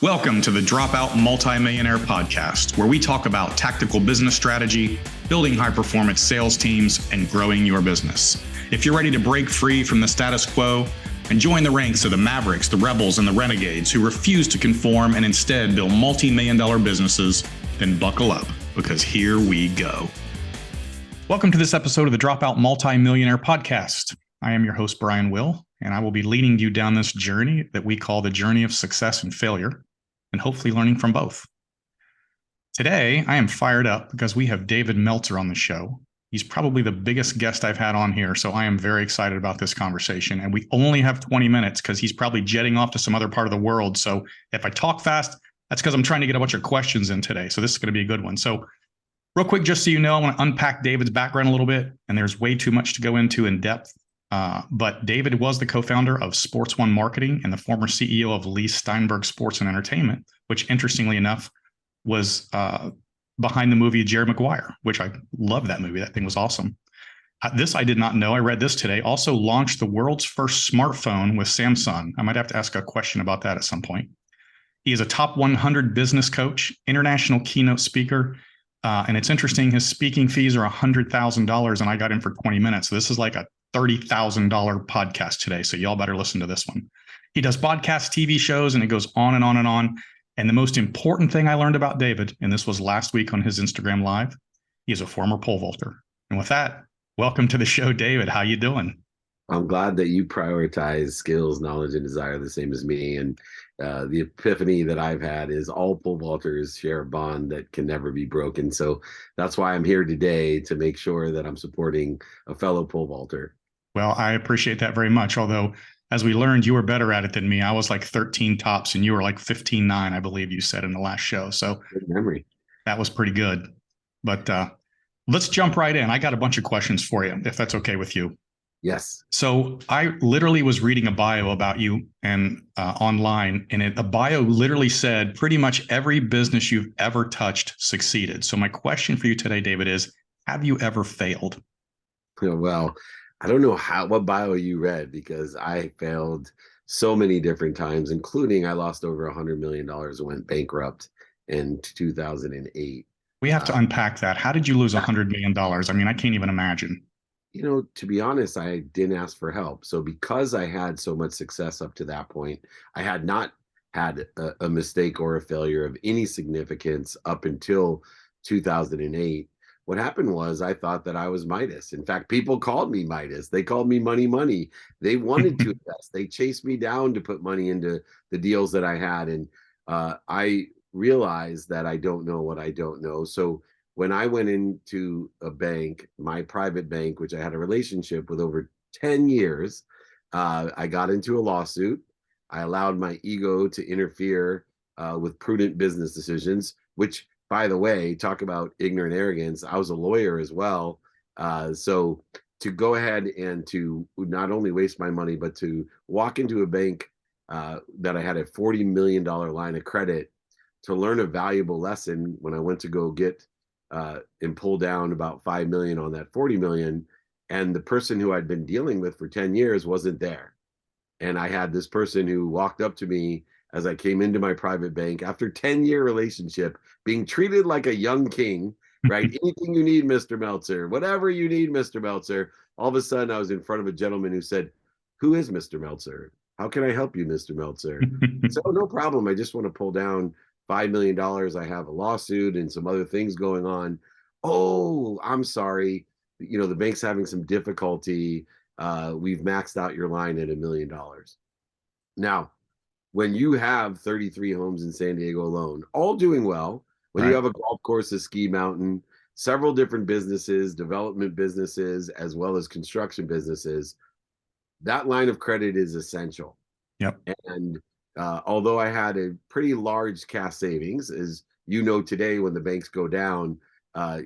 Welcome to the Dropout Multimillionaire Podcast, where we talk about tactical business strategy, building high-performance sales teams, and growing your business. If you're ready to break free from the status quo and join the ranks of the Mavericks, the Rebels, and the Renegades who refuse to conform and instead build multi-million-dollar businesses, then buckle up, because here we go. Welcome to this episode of the Dropout Multimillionaire Podcast. I am your host, Brian Will, and I will be leading you down this journey that we call the journey of success and failure, and hopefully learning from both. Today, I am fired up because we have David Meltzer on the show. He's probably the biggest guest I've had on here, so I am very excited about this conversation. And we only have 20 minutes because he's probably jetting off to some other part of the world. So if I talk fast, that's because I'm trying to get a bunch of questions in today. So this is going to be a good one. So real quick, just so you know, I want to unpack David's background a little bit, and there's way too much to go into in depth. But David was the co-founder of Sports One Marketing and the former CEO of Leigh Steinberg Sports and Entertainment, which interestingly enough was behind the movie Jerry Maguire, which I love that movie. That thing was awesome. This I did not know. I read this today. Also launched the world's first smartphone with Samsung. I might have to ask a question about that at some point. He is a top 100 business coach, international keynote speaker. And it's interesting, his speaking fees are $100,000 and I got in for 20 minutes. So this is like a $30,000 podcast today. So y'all better listen to this one. He does podcasts, TV shows, and it goes on and on and on. And the most important thing I learned about David, and this was last week on his Instagram Live, he is a former pole vaulter. And with that, welcome to the show, David. How you doing? I'm glad that you prioritize skills, knowledge, and desire the same as me. And the epiphany that I've had is all pole vaulters share a bond that can never be broken. So that's why I'm here today, to make sure that I'm supporting a fellow pole vaulter. Well, I appreciate that very much. Although, as we learned, you were better at it than me. I was like 13 tops and you were like 15.9, I believe you said in the last show. So good memory. That was pretty good. But let's jump right in. I got a bunch of questions for you, if that's okay with you. Yes. So I literally was reading a bio about you and online, and the bio literally said pretty much every business you've ever touched succeeded. So my question for you today, David, is have you ever failed? Well, I don't know what bio you read, because I failed so many different times, including I lost over $100 million and went bankrupt in 2008. We have to unpack that. How did you lose $100 million? I mean, I can't even imagine. To be honest, I didn't ask for help. So because I had so much success up to that point, I had not had a mistake or a failure of any significance up until 2008. What happened was I thought that I was Midas. In fact, people called me Midas. They called me money. They wanted to invest. They chased me down to put money into the deals that I had. And I realized that I don't know what I don't know. So when I went into a bank, my private bank, which I had a relationship with over 10 years, I got into a lawsuit. I allowed my ego to interfere with prudent business decisions, which, by the way, talk about ignorant arrogance. I was a lawyer as well. So to go ahead and to not only waste my money, but to walk into a bank that I had a $40 million line of credit, to learn a valuable lesson when I went to go get and pull down about 5 million on that 40 million. And the person who I'd been dealing with for 10 years wasn't there. And I had this person who walked up to me as I came into my private bank after 10-year relationship, being treated like a young king, right? Anything you need, Mr. Meltzer, whatever you need, Mr. Meltzer. All of a sudden I was in front of a gentleman who said, "Who is Mr. Meltzer? How can I help you, Mr. Meltzer?" So no problem. I just want to pull down $5 million. I have a lawsuit and some other things going on. Oh, I'm sorry. The bank's having some difficulty. We've maxed out your line at $1 million. Now, when you have 33 homes in San Diego alone, all doing well, when you have a golf course, a ski mountain, several different businesses, development businesses, as well as construction businesses, that line of credit is essential. Yep. And although I had a pretty large cash savings, as you know, today when the banks go down,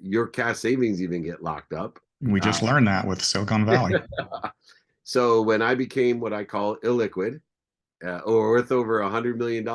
your cash savings even get locked up. We just learned that with Silicon Valley. So when I became what I call illiquid, or worth over $100 million,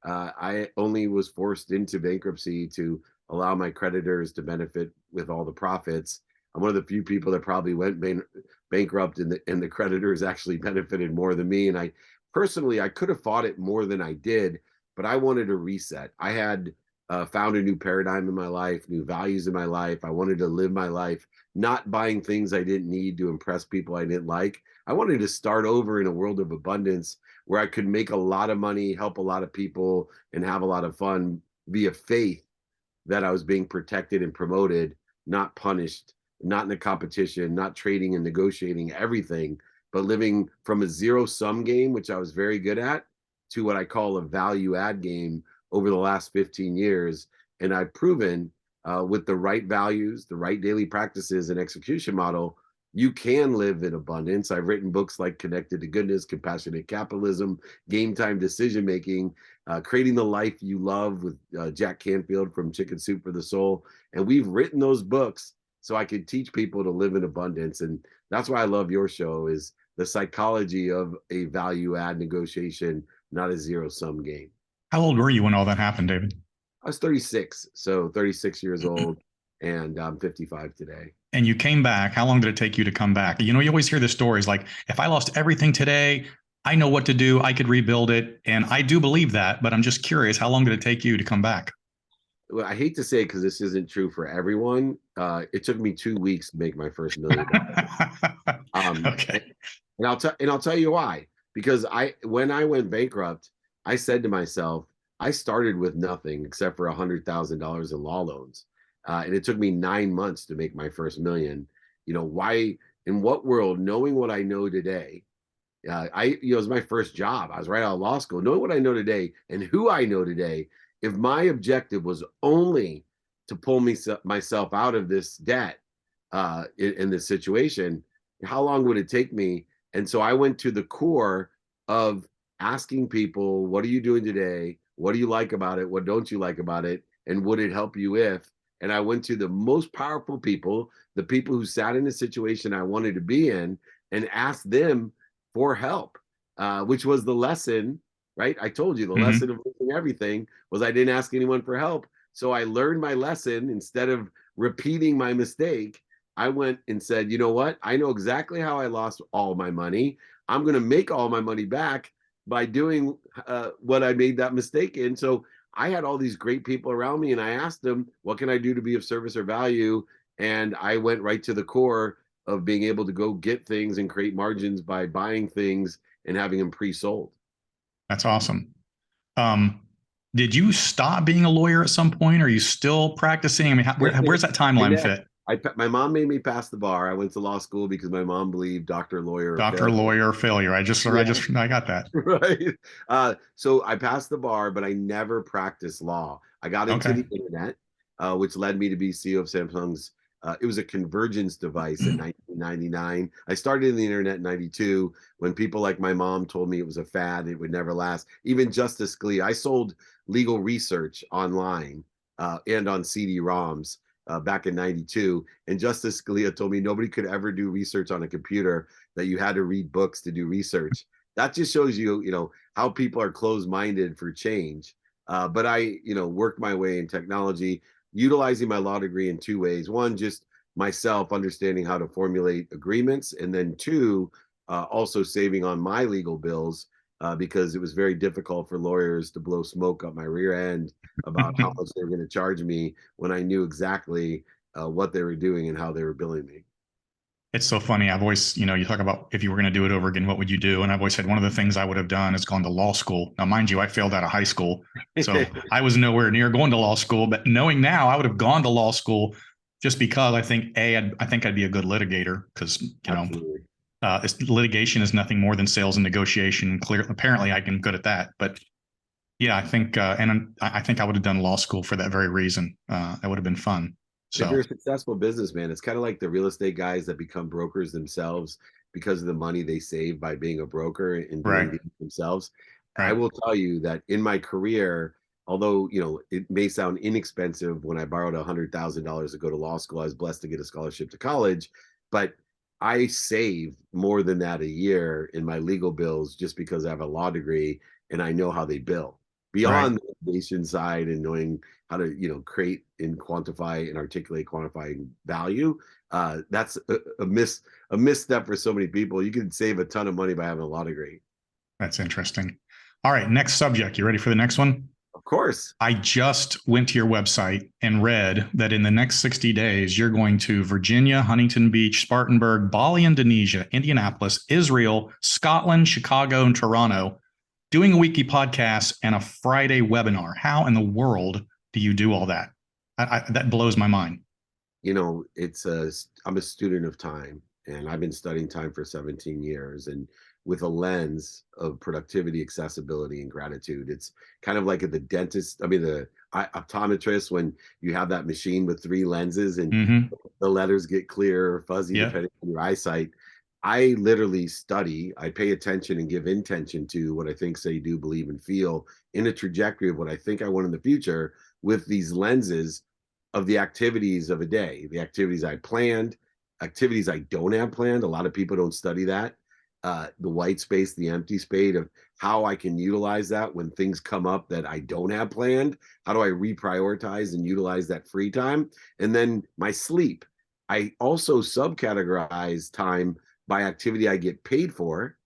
I only was forced into bankruptcy to allow my creditors to benefit with all the profits. I'm one of the few people that probably went bankrupt, and the creditors actually benefited more than me. And I personally, I could have fought it more than I did, but I wanted a reset. I had found a new paradigm in my life, new values in my life. I wanted to live my life not buying things I didn't need to impress people I didn't like. I wanted to start over in a world of abundance where I could make a lot of money, help a lot of people, and have a lot of fun via faith that I was being protected and promoted, not punished, not in a competition, not trading and negotiating everything, but living from a zero sum game, which I was very good at, to what I call a value add game over the last 15 years. And I've proven with the right values, the right daily practices and execution model, you can live in abundance. I've written books like Connected to Goodness, Compassionate Capitalism, Game Time Decision Making, Creating the Life You Love with Jack Canfield from Chicken Soup for the Soul. And we've written those books so I could teach people to live in abundance. And that's why I love your show, is the psychology of a value add negotiation, not a zero sum game. How old were you when all that happened, David? I was 36, so 36 years old, and I'm 55 today. And you came back. How long did it take you to come back? You know, you always hear the stories like, if I lost everything today, I know what to do. I could rebuild it. And I do believe that, but I'm just curious, how long did it take you to come back? Well, I hate to say it because this isn't true for everyone. It took me 2 weeks to make my first $1 million. Okay. And I'll tell you why. Because when I went bankrupt, I said to myself, I started with nothing except for $100,000 in law loans, and it took me 9 months to make my first $1 million. You know, why? In what world? Knowing what I know today, it was my first job. I was right out of law school. Knowing what I know today and who I know today, if my objective was only to pull myself out of this debt in this situation, how long would it take me? And so I went to the core of asking people, what are you doing today? What do you like about it? What don't you like about it? And would it help you if? And I went to the most powerful people, the people who sat in the situation I wanted to be in, and asked them for help, which was the lesson, right? I told you the lesson of losing everything was I didn't ask anyone for help. So I learned my lesson. Instead of repeating my mistake, I went and said, you know what? I know exactly how I lost all my money. I'm going to make all my money back by doing what I made that mistake in. So I had all these great people around me, and I asked them, what can I do to be of service or value? And I went right to the core of being able to go get things and create margins by buying things and having them pre-sold. That's awesome. Did you stop being a lawyer at some point? Are you still practicing? I mean, where's that timeline fit? My mom made me pass the bar. I went to law school because my mom believed doctor, lawyer, failure. I got that. Right. So I passed the bar, but I never practiced law. I got into the internet, which led me to be CEO of Samsung's. It was a convergence device in 1999. I started in the internet in 92 when people like my mom told me it was a fad, it would never last. Even Justice Scalia, I sold legal research online and on CD-ROMs. Back in 92, and Justice Scalia told me nobody could ever do research on a computer, that you had to read books to do research. That just shows you, how people are closed-minded for change. But I, worked my way in technology, utilizing my law degree in two ways. One, just myself understanding how to formulate agreements, and then two, also saving on my legal bills. Because it was very difficult for lawyers to blow smoke up my rear end about how much they were going to charge me when I knew exactly what they were doing and how they were billing me. It's so funny. I've always, you talk about if you were going to do it over again, what would you do? And I've always said one of the things I would have done is gone to law school. Now, mind you, I failed out of high school, so I was nowhere near going to law school. But knowing now, I would have gone to law school just because I think I'd be a good litigator because litigation is nothing more than sales and negotiation. Apparently, I can good at that. But yeah, I think, I think I would have done law school for that very reason. That would have been fun. So if you're a successful businessman, it's kind of like the real estate guys that become brokers themselves because of the money they save by being a broker and doing it themselves. Right. I will tell you that in my career, although it may sound inexpensive, when I borrowed $100,000 to go to law school, I was blessed to get a scholarship to college, but I saved more than that a year in my legal bills just because I have a law degree and I know how they bill. Beyond the litigation side and knowing how to create and quantify and articulate quantifying value, that's a misstep for so many people. You can save a ton of money by having a law degree. That's interesting. All right, next subject. You ready for the next one? Of course. I just went to your website and read that in the next 60 days, you're going to Virginia, Huntington Beach, Spartanburg, Bali, Indonesia, Indianapolis, Israel, Scotland, Chicago, and Toronto, doing a weekly podcast and a Friday webinar. How in the world do you do all that? That blows my mind. I'm a student of time, and I've been studying time for 17 years, and with a lens of productivity, accessibility, and gratitude. It's kind of like at the dentist, the optometrist, when you have that machine with three lenses and the letters get clear or fuzzy depending on your eyesight. I literally study, I pay attention and give intention to what I think, say, do, believe, and feel in a trajectory of what I think I want in the future with these lenses of the activities of a day, the activities I planned, activities I don't have planned. A lot of people don't study that. The white space, the empty space of how I can utilize that when things come up that I don't have planned. How do I reprioritize and utilize that free time? And then my sleep. I also subcategorize time by activity I get paid for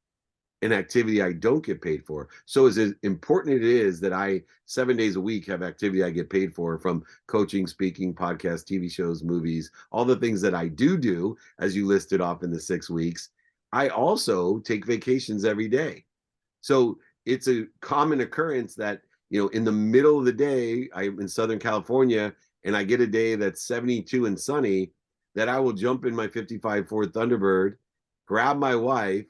and activity I don't get paid for. So as important it is that I 7 days a week have activity I get paid for, from coaching, speaking, podcasts, TV shows, movies, all the things that I do, as you listed off in the 6 weeks. I also take vacations every day. So it's a common occurrence that, in the middle of the day, I'm in Southern California and I get a day that's 72 and sunny, that I will jump in my 55 Ford Thunderbird, grab my wife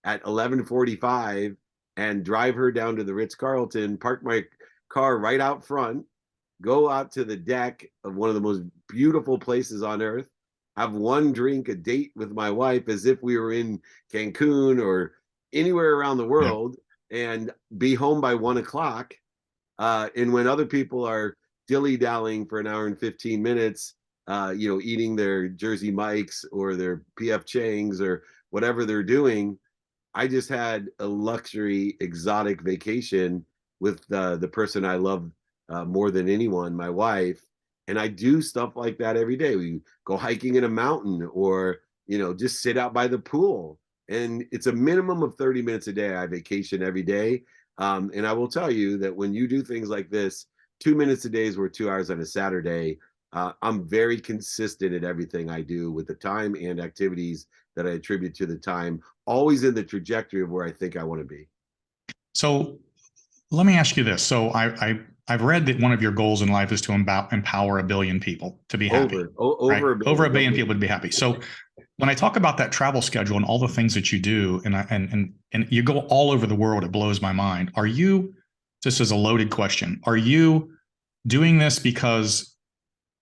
at 11:45 and drive her down to the Ritz-Carlton, park my car right out front, go out to the deck of one of the most beautiful places on earth, have one drink, a date with my wife as if we were in Cancun or anywhere around the world, and be home by 1 o'clock. And when other people are dilly-dallying for an hour and 15 minutes, eating their Jersey Mikes or their PF Changs or whatever they're doing, I just had a luxury, exotic vacation with the person I love more than anyone, my wife. And I do stuff like that every day. We go hiking in a mountain, or, just sit out by the pool. And it's a minimum of 30 minutes a day. I vacation every day. And I will tell you that when you do things like this, 2 minutes a day is worth 2 hours on a Saturday. I'm very consistent at everything I do with the time and activities that I attribute to the time, always in the trajectory of where I think I want to be. So let me ask you this. So I've read that one of your goals in life is to empower 1 billion people to be happy. Over a billion people to be happy. So when I talk about that travel schedule and all the things that you do, and you go all over the world, it blows my mind. Are you, this is a loaded question, are you doing this because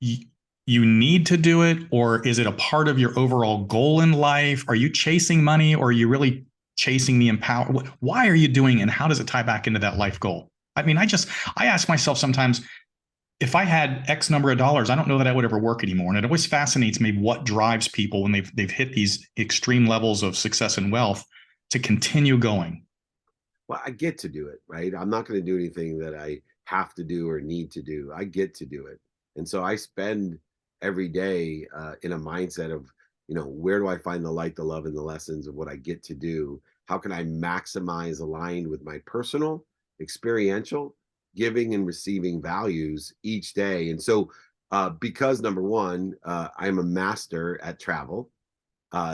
you need to do it, or is it a part of your overall goal in life? Are you chasing money, or are you really chasing the empower? Why are you doing it, and how does it tie back into that life goal? I mean, I ask myself sometimes, if I had X number of dollars, I don't know that I would ever work anymore. And it always fascinates me what drives people when they've hit these extreme levels of success and wealth to continue going. Well, I get to do it, right? I'm not going to do anything that I have to do or need to do. I get to do it. And so I spend every day in a mindset of, where do I find the light, the love, and the lessons of what I get to do? How can I maximize aligned with my personal, experiential, giving and receiving values each day? And so because number one, I'm a master at travel.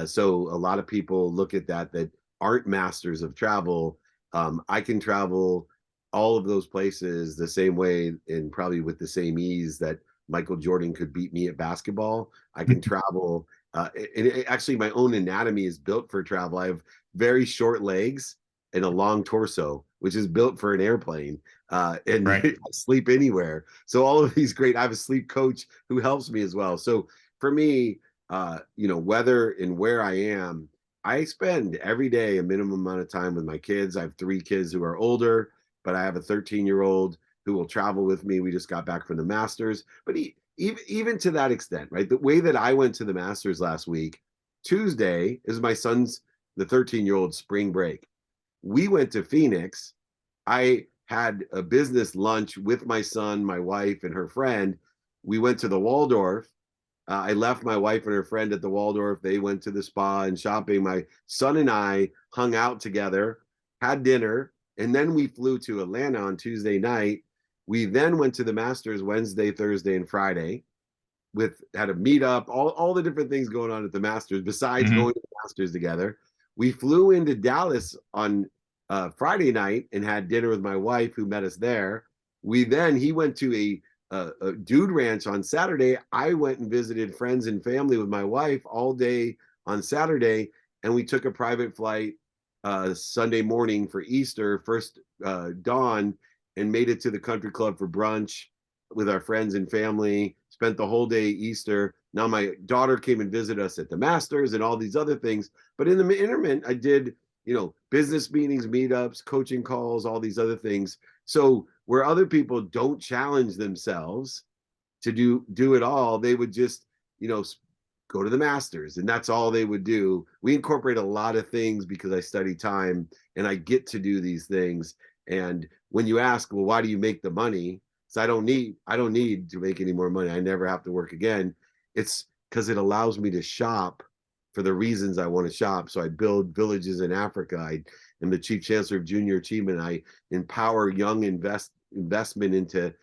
So a lot of people look at that aren't masters of travel. I can travel all of those places the same way, and probably with the same ease that Michael Jordan could beat me at basketball. I can travel. Actually, my own anatomy is built for travel. I have very short legs and a long torso, which is built for an airplane. And Right. I sleep anywhere. So all of these great, I have a sleep coach who helps me as well. So for me, whether and where I am, I spend every day a minimum amount of time with my kids. I have 3 kids who are older, but I have a 13-year-old who will travel with me. We just got back from the Masters. But even to that extent, right? The way that I went to the Masters last week, Tuesday is my son's, the 13-year-old, spring break. We went to Phoenix. I had a business lunch with my son, my wife, and her friend. We went to the Waldorf. I left my wife and her friend at the Waldorf. They went to the spa and shopping. My son and I hung out together, had dinner, And then we flew to Atlanta on Tuesday night. We then went to the Masters Wednesday, Thursday, and Friday. Had a meetup, all the different things going on at the Masters besides Mm-hmm. going to the Masters together. We flew into Dallas on Friday night and had dinner with my wife, who met us there. He went to a dude ranch on Saturday. I went and visited friends and family with my wife all day on Saturday, and we took a private flight Sunday morning for Easter, first dawn, and made it to the country club for brunch with our friends and family. Spent the whole day Easter. Now my daughter came and visited us at the Masters and all these other things. But in the interment, I did, business meetings, meetups, coaching calls, all these other things. So where other people don't challenge themselves to do it all, they would just, go to the Masters, and that's all they would do. We incorporate a lot of things because I study time and I get to do these things. And when you ask, well, why do you make the money? So I don't need to make any more money. I never have to work again. It's because it allows me to shop for the reasons I want to shop. So I build villages in Africa. I am the chief chancellor of junior achievement. I empower young investment into,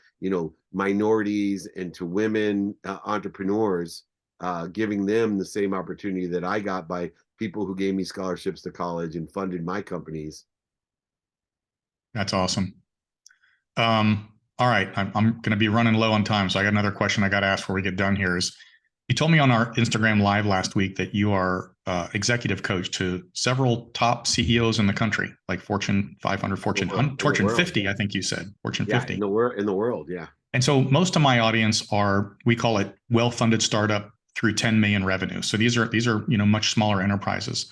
minorities and to women entrepreneurs, giving them the same opportunity that I got by people who gave me scholarships to college and funded my companies. That's awesome. All right, I'm going to be running low on time, so I got another question I got to ask before we get done here. Is you told me on our Instagram live last week that you are executive coach to several top CEOs in the country, like Fortune 500, Fortune 50, I think you said, Fortune 50. In the world, yeah. And so most of my audience are, we call it well-funded startup through 10 million revenue. So these are much smaller enterprises.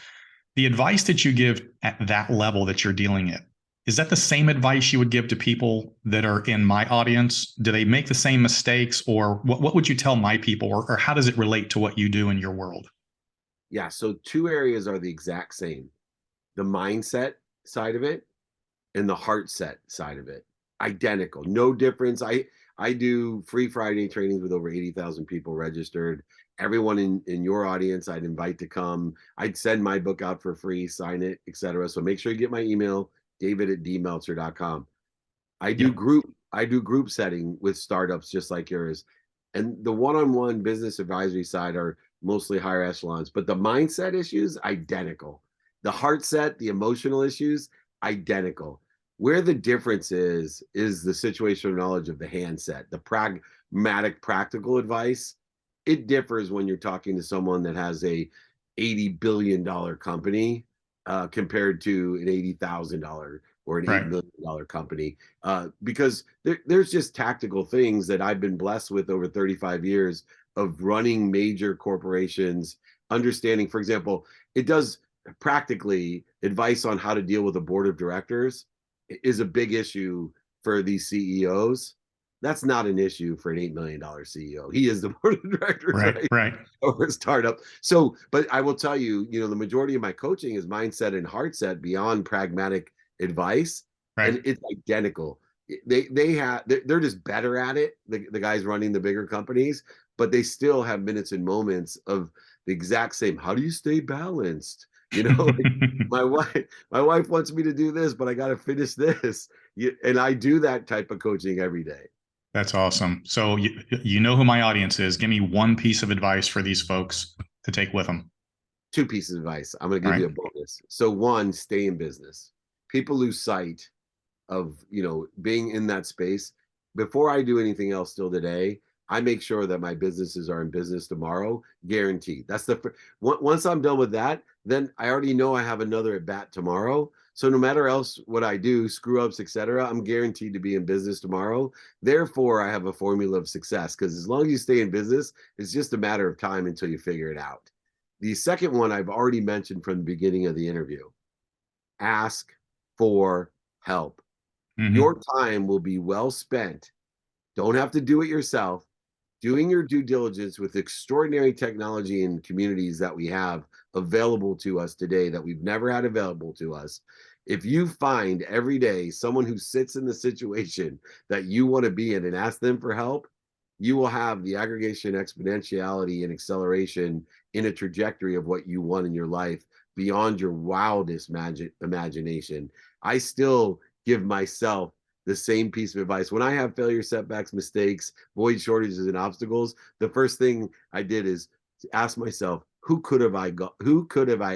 The advice that you give at that level that you're dealing at, is that the same advice you would give to people that are in my audience? Do they make the same mistakes, or what would you tell my people, or how does it relate to what you do in your world? Yeah. So two areas are the exact same: the mindset side of it and the heart set side of it. Identical, no difference. I do free Friday trainings with over 80,000 people registered. Everyone in your audience, I'd invite to come. I'd send my book out for free, sign it, etc. So make sure you get my email, david@dmeltzer.com. I do group setting with startups just like yours. And the one-on-one business advisory side are mostly higher echelons, but the mindset issues, identical. The heart set, the emotional issues, identical. Where the difference is the situational knowledge of the handset, the pragmatic, practical advice. It differs when you're talking to someone that has a $80 billion company compared to an $80,000 or an $8 million company, because there's just tactical things that I've been blessed with over 35 years of running major corporations, understanding, for example, it does practically advice on how to deal with a board of directors is a big issue for these CEOs. That's not an issue for an $8 million CEO. He is the board of directors, right? Or a startup. So, but I will tell you, the majority of my coaching is mindset and heart set beyond pragmatic advice. Right. And it's identical. They're just better at it, the guys running the bigger companies, but they still have minutes and moments of the exact same. How do you stay balanced? My wife wants me to do this, but I got to finish this. And I do that type of coaching every day. That's awesome. So you know who my audience is. Give me one piece of advice for these folks to take with them. Two pieces of advice. I'm going to give you a bonus. So one, stay in business. People lose sight of, being in that space. Before I do anything else still today, I make sure that my businesses are in business tomorrow, guaranteed. That's once I'm done with that, then I already know I have another at bat tomorrow. So no matter else what I do, screw ups, etc., I'm guaranteed to be in business tomorrow. Therefore, I have a formula of success, because as long as you stay in business, it's just a matter of time until you figure it out. The second one I've already mentioned from the beginning of the interview: ask for help. Mm-hmm. Your time will be well spent. Don't have to do it yourself. Doing your due diligence with extraordinary technology and communities that we have available to us today that we've never had available to us. If you find every day someone who sits in the situation that you want to be in and ask them for help, you will have the aggregation, exponentiality, and acceleration in a trajectory of what you want in your life beyond your wildest imagination. I still give myself the same piece of advice. When I have failure, setbacks, mistakes, void, shortages, and obstacles, the first thing I did is ask myself, who could have I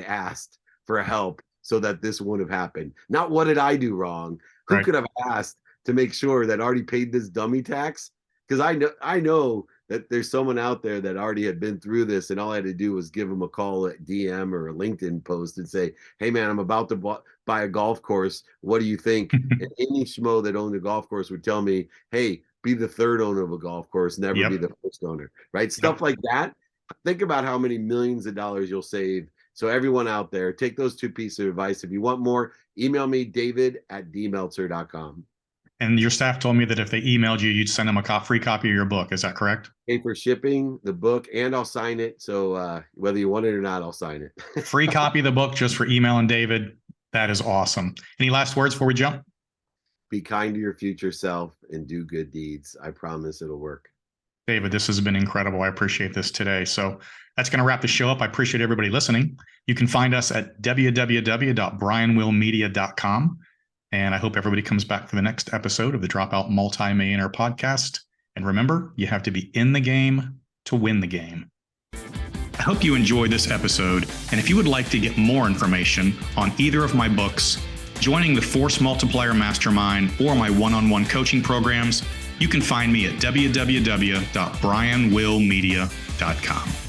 asked for help so that this wouldn't have happened? Not what did I do wrong? Who Right. could have asked to make sure that I already paid this dummy tax? Because I know that there's someone out there that already had been through this, and all I had to do was give them a call at DM or a LinkedIn post and say, hey man, I'm about to buy a golf course. What do you think? And any schmo that owned a golf course would tell me, hey, be the third owner of a golf course, never be Yep. the first owner, right? Stuff like that. Think about how many millions of dollars you'll save. So everyone out there, take those two pieces of advice. If you want more, email me, david@dmeltzer.com. And your staff told me that if they emailed you, you'd send them a free copy of your book. Is that correct? Pay for shipping, the book, and I'll sign it. So whether you want it or not, I'll sign it. Free copy of the book just for emailing David. That is awesome. Any last words before we jump? Be kind to your future self and do good deeds. I promise it'll work. David, this has been incredible. I appreciate this today. So that's going to wrap the show up. I appreciate everybody listening. You can find us at www.brianwillmedia.com. And I hope everybody comes back for the next episode of the Dropout Multimillionaire Podcast. And remember, you have to be in the game to win the game. I hope you enjoyed this episode. And if you would like to get more information on either of my books, joining the Force Multiplier Mastermind, or my one-on-one coaching programs, you can find me at www.brianwillmedia.com.